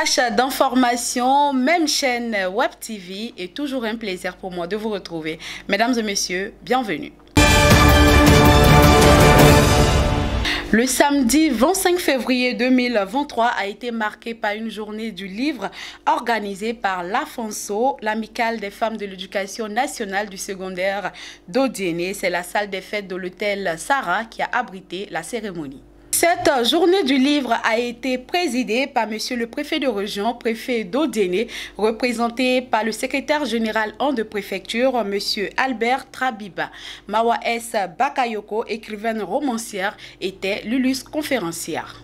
flash d'informations, même chaîne Web TV, et toujours un plaisir pour moi de vous retrouver. Mesdames et messieurs, bienvenue. Le samedi 25 février 2023 a été marqué par une journée du livre organisée par l'AFONSO, l'Amicale des femmes de l'éducation nationale du secondaire d'Odiéné. C'est la salle des fêtes de l'hôtel Sarah qui a abrité la cérémonie. Cette journée du livre a été présidée par monsieur le préfet de région, préfet d'Odiéné, représenté par le secrétaire général en de préfecture, monsieur Albert Trabiba. Mawa S. Bakayoko, écrivaine romancière, était l'illustre conférencière.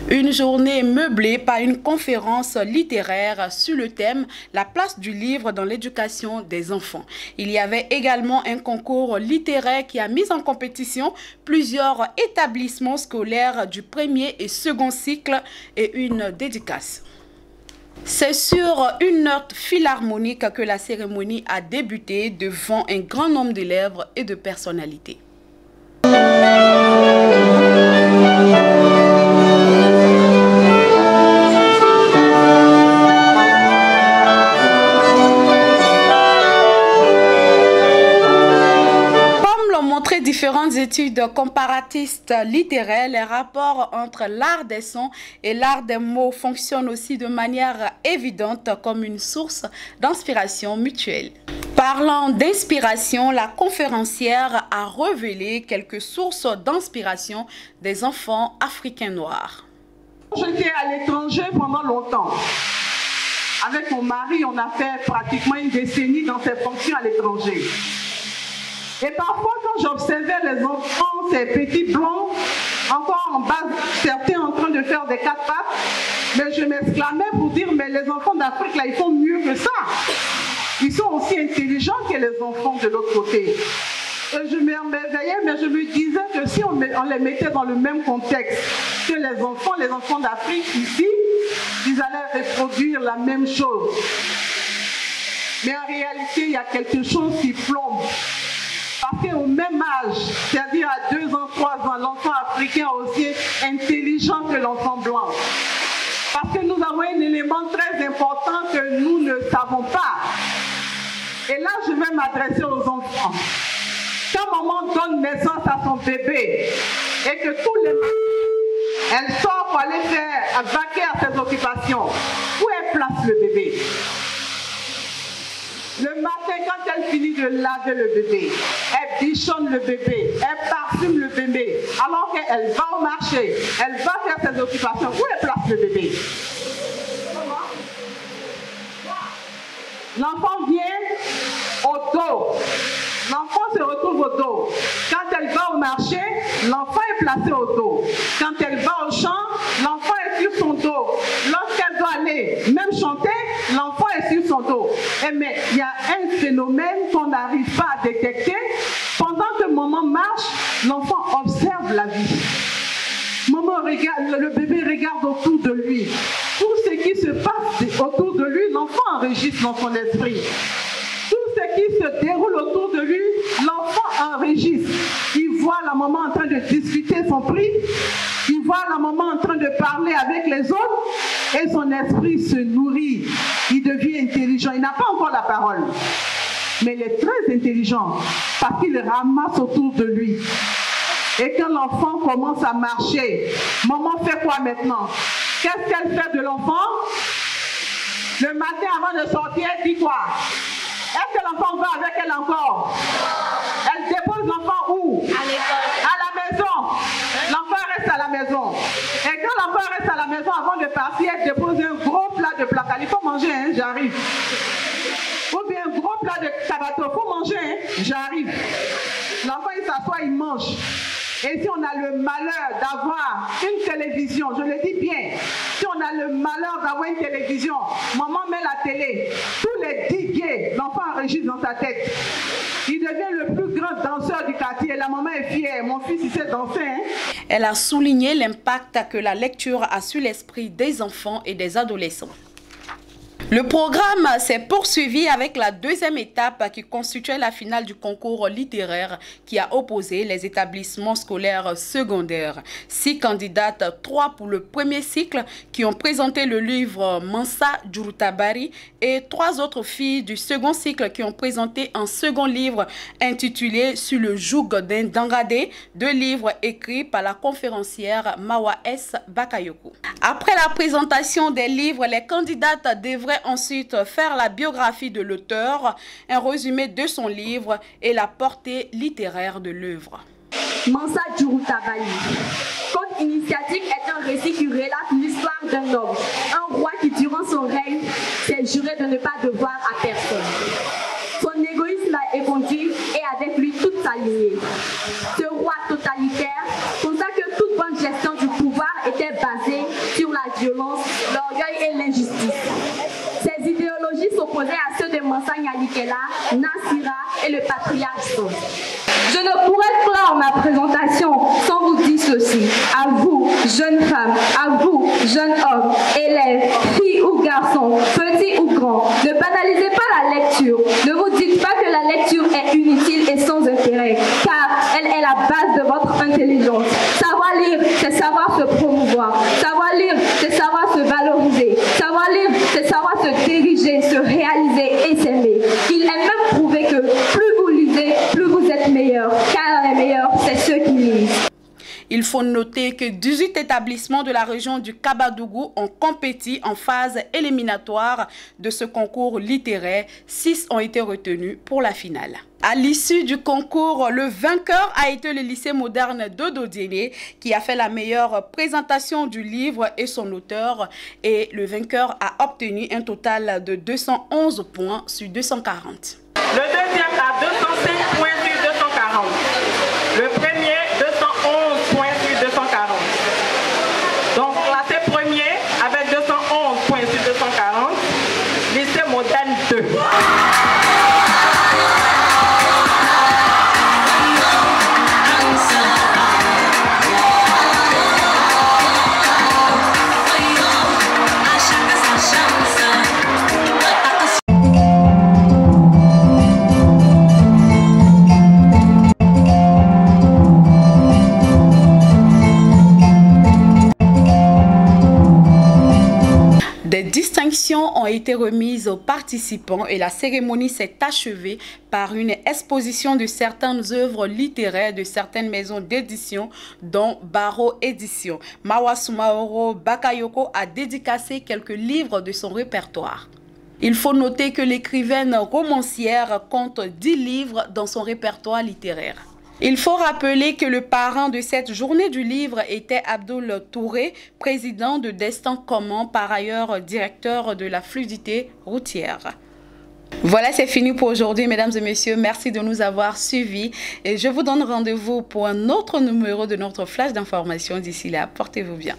Une journée meublée par une conférence littéraire sur le thème « La place du livre dans l'éducation des enfants ». Il y avait également un concours littéraire qui a mis en compétition plusieurs établissements scolaires du premier et second cycle et une dédicace. C'est sur une note philharmonique que la cérémonie a débuté devant un grand nombre d'élèves et de personnalités. Différentes études comparatistes littéraires, les rapports entre l'art des sons et l'art des mots fonctionnent aussi de manière évidente comme une source d'inspiration mutuelle. Parlant d'inspiration, la conférencière a révélé quelques sources d'inspiration des enfants africains noirs. J'étais à l'étranger pendant longtemps. Avec mon mari, on a fait pratiquement une décennie dans ses fonctions à l'étranger. Et parfois, quand j'observais les enfants, ces petits blancs, encore en bas, certains en train de faire des quatre pattes, mais je m'exclamais pour dire, mais les enfants d'Afrique, là, ils font mieux que ça. Ils sont aussi intelligents que les enfants de l'autre côté. Et je m'émerveillais, mais je me disais que si on les mettait dans le même contexte que les enfants d'Afrique ici, ils allaient reproduire la même chose. Mais en réalité, il y a quelque chose qui plombe. Parce qu'au même âge, c'est-à-dire à 2 ans, 3 ans, l'enfant africain est aussi intelligent que l'enfant blanc. Parce que nous avons un élément très important que nous ne savons pas. Et là, je vais m'adresser aux enfants. Quand maman donne naissance à son bébé et que tous les matins, elle sort pour aller faire vaquer à ses occupations, où elle place le bébé? Le matin, quand elle finit de laver le bébé, elle bichonne le bébé, elle parfume le bébé, alors qu'elle va au marché, elle va faire ses occupations. Où elle place le bébé? L'enfant vient au dos. L'enfant se retrouve au dos. Quand elle va au marché, l'enfant est placé au dos. Quand elle va au champ, l'enfant est sur son dos. Lorsqu'elle doit aller même chanter, l'enfant est sur son dos. Mais il y a un phénomène qu'on n'arrive pas à détecter. Pendant que maman marche, l'enfant observe la vie. Maman regarde, le bébé regarde autour de lui. Tout ce qui se passe autour de lui, l'enfant enregistre dans son esprit. Tout ce qui se déroule autour de lui, l'enfant enregistre. Il voit la maman en train de discuter son prix. Il voit la maman en train de parler avec les autres. Et son esprit se nourrit. Il devient intelligent. Il n'a pas encore la parole. Mais il est très intelligent parce qu'il ramasse autour de lui. Et quand l'enfant commence à marcher, maman fait quoi maintenant? Qu'est-ce qu'elle fait de l'enfant? Le matin avant de sortir, elle dit quoi? Est-ce que l'enfant va avec elle encore? Elle dépose l'enfant où? À l'école. À la maison. L'enfant reste à la maison. Et quand l'enfant reste à la maison, avant de partir, elle dépose un gros plat de placali. Il faut manger, hein, j'arrive. Ou bien un gros plat de tabato. Il faut manger, hein, j'arrive. L'enfant, il s'assoit, il mange. Et si on a le malheur d'avoir une télévision, je le dis bien, si on a le malheur d'avoir une télévision, maman met la télé, tous les 10 gays, l'enfant enregistre dans sa tête. Il devient le plus grand danseur du quartier. La maman est fière. Mon fils, il sait danser. Hein? Elle a souligné l'impact que la lecture a sur l'esprit des enfants et des adolescents. Le programme s'est poursuivi avec la deuxième étape qui constituait la finale du concours littéraire qui a opposé les établissements scolaires secondaires. 6 candidates, 3 pour le premier cycle qui ont présenté le livre Mansa Djurutabari et 3 autres filles du second cycle qui ont présenté un second livre intitulé Sur le joug d'un Dangadé, 2 livres écrits par la conférencière Mawa S. Bakayoko. Après la présentation des livres, les candidates devraient ensuite faire la biographie de l'auteur, un résumé de son livre et la portée littéraire de l'œuvre. Mansa Djurutabari. Conte initiatique est un récit qui relate l'histoire d'un homme, un roi qui durant son règne s'est juré de ne pas devoir à personne. Son égoïsme l'a éconduit et avec lui toute sa lignée. Ce roi totalitaire pensa que toute bonne gestion du pouvoir était basée sur la violence, l'orgueil et l'injustice. Ces idéologies s'opposaient à ceux de Mansa Nyalikela, Nassira et le patriarche. Je ne pourrais clore ma présentation sans vous dire ceci. À vous, jeunes femmes, à vous, jeunes hommes, élèves, filles ou garçons, petits ou grands, ne banalisez pas la lecture. Ne vous dites pas que la lecture est inutile et sans intérêt, car elle est la base de votre intelligence. Savoir lire, c'est savoir se promouvoir. Savoir lire, c'est savoir se valoriser. Savoir lire, c'est savoir se diriger, se réaliser et s'aimer. Il est même prouvé que plus vous lisez, plus vous êtes meilleur, car les meilleurs, c'est ceux qui lisent. Il faut noter que 18 établissements de la région du Kabadougou ont compéti en phase éliminatoire de ce concours littéraire. 6 ont été retenus pour la finale. À l'issue du concours, le vainqueur a été le lycée moderne de Dodiéné qui a fait la meilleure présentation du livre et son auteur. Et le vainqueur a obtenu un total de 211 points sur 240. Le deuxième a 205 points sur 240. Le premier, 211 points sur 240. Donc, classé premier avec 211 points sur 240, lycée moderne 2. Des distinctions ont été remises aux participants et la cérémonie s'est achevée par une exposition de certaines œuvres littéraires de certaines maisons d'édition, dont Baro Édition. Mawa Sumaoro Bakayoko a dédicacé quelques livres de son répertoire. Il faut noter que l'écrivaine romancière compte 10 livres dans son répertoire littéraire. Il faut rappeler que le parrain de cette journée du livre était Abdoul Touré, président de Destin Commun, par ailleurs directeur de la fluidité routière. Voilà, c'est fini pour aujourd'hui, mesdames et messieurs. Merci de nous avoir suivis et je vous donne rendez-vous pour un autre numéro de notre flash d'information. D'ici là, portez-vous bien.